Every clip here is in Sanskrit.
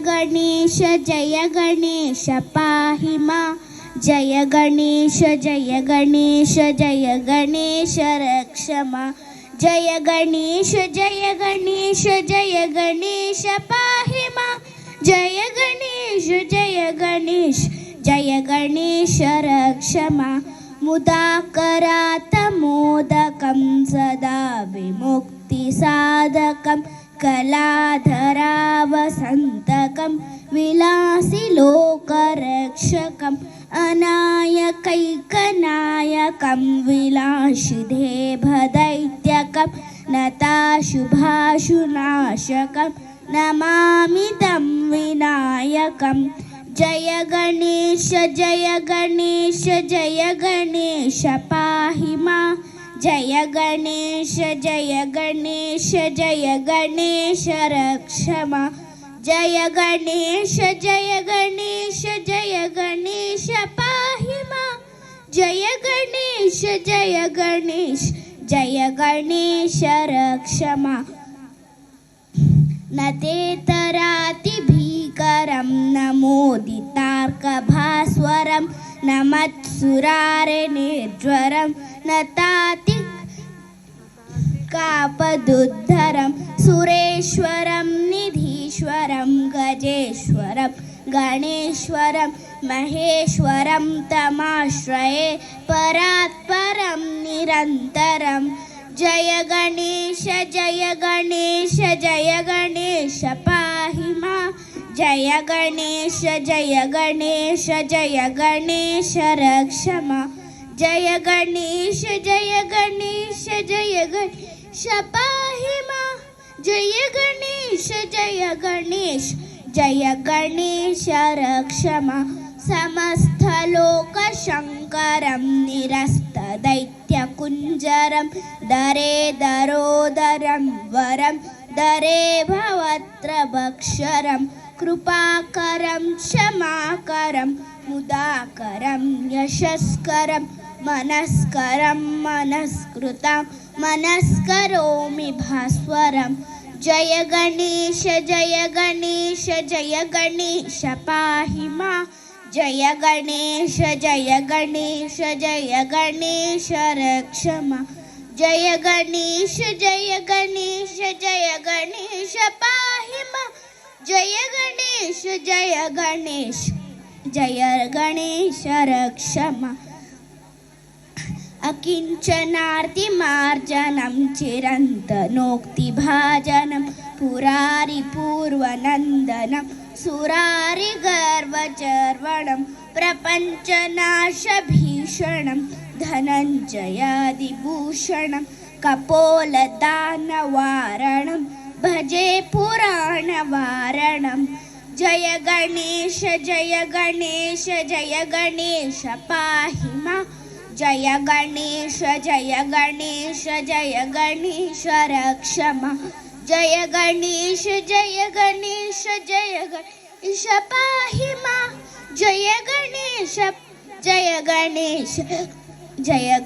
गणेश जय गणेश पाहि मां जय गणेश जय गणेश रक्ष मां जय गणेश जय गणेश पाहि मां जय गणेश रक्ष मां मुदाकरात् मोदकं सदा विमुक्तिसाधकं कलाधरावसन्तकं विलासिलोकरक्षकम् अनायकैकनायकं विलासिदेभदैत्यकं नताशुभाशुनाशकं नमामि तं विनायकं जय गणेश पाहि मां जय गणेश रक्ष मां जय गणेश पाहि मां जय गणेश रक्ष मां न ते तरातिभीकरं न मोदितार्कभास्वरं न मत्सुरारिनिर्ज्वरं न ताति कापदुद्धरं सुरेश्वरं निधीश्वरं गजेश्वरं गणेश्वरं महेश्वरं तमाश्रये परात्परं निरन्तरं जय गणेश पाहि मां जय गणेश रक्ष मां जय गणेश पाहि मां जय गणेश रक्ष मां समस्तलोकशङ्करं निरस्तदैत्यकुञ्जरं दरे दरोदरं वरं दरे भवत्रभक्षरं कृपाकरं क्षमाकरं मुदाकरं यशस्करं मनस्करं मनस्कृतं मनस्करोमि भास्वरं जय गणेश पाहि मां जय गणेश रक्ष मां जय गणेश पाहि मां जय गणेश रक्ष मां अकिञ्चनार्तिमार्जनं चिरन्तनोक्तिभाजनं पुरारिपूर्वनन्दनं सुरारिगर्वचर्वणं प्रपञ्चनाशभीषणं धनञ्जयादिभूषणं कपोलदानवारणं भजे पुराणवारणं जय गणेश पाहि मां जय गणेश रक्ष मां जय गणेश पाहि मां जय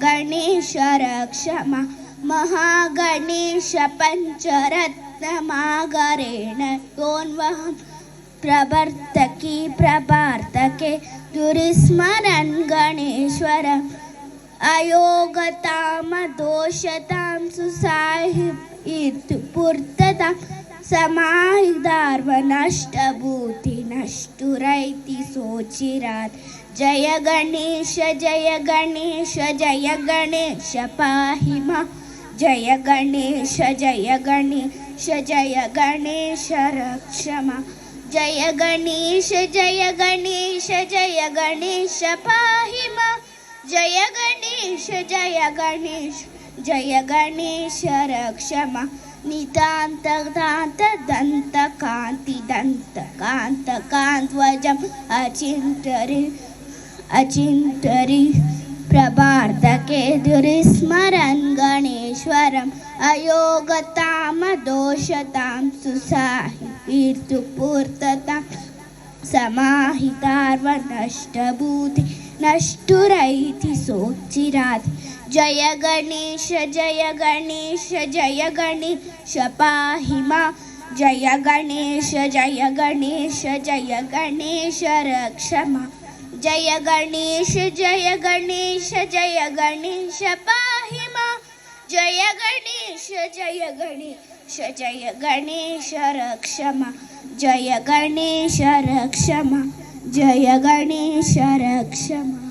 गणेश रक्ष मां महागणेश पञ्चरत्नमागरेण योन्वहं प्रवर्तके दुरिस्मरन् गणेश्वरम् अयोगतामदोषतां सुसाहित्युपूर्ततां समाहितार्वनष्टभूतिनष्टुरैति सोचिरात् जय गणेश पाहि मां जय गणेश रक्ष मां जय गणेश पाहि मां जय गणेश रक्ष मां नितान्तकान्तिदन्तकान्तिदन्तकान्तकान्तकान्त्वजम् अचिन्तरि प्रभार्तके दुरिस्मरन् गणेश्वरम् अयोगतामदोषतां सुसाहित्युपूर्ततां समाहितार्वनष्टभूति नष्टुरैति सोचिरात् जय गणेश पाहि मां जय गणेश जय गणेश जय गणेश रक्ष मां जय गणेश जय गणेश जय गणेश पाहि मां जय गणेश जय गणेश जय गणेश रक्ष मां जय गणेश रक्ष मां जय गणेश रक्ष मां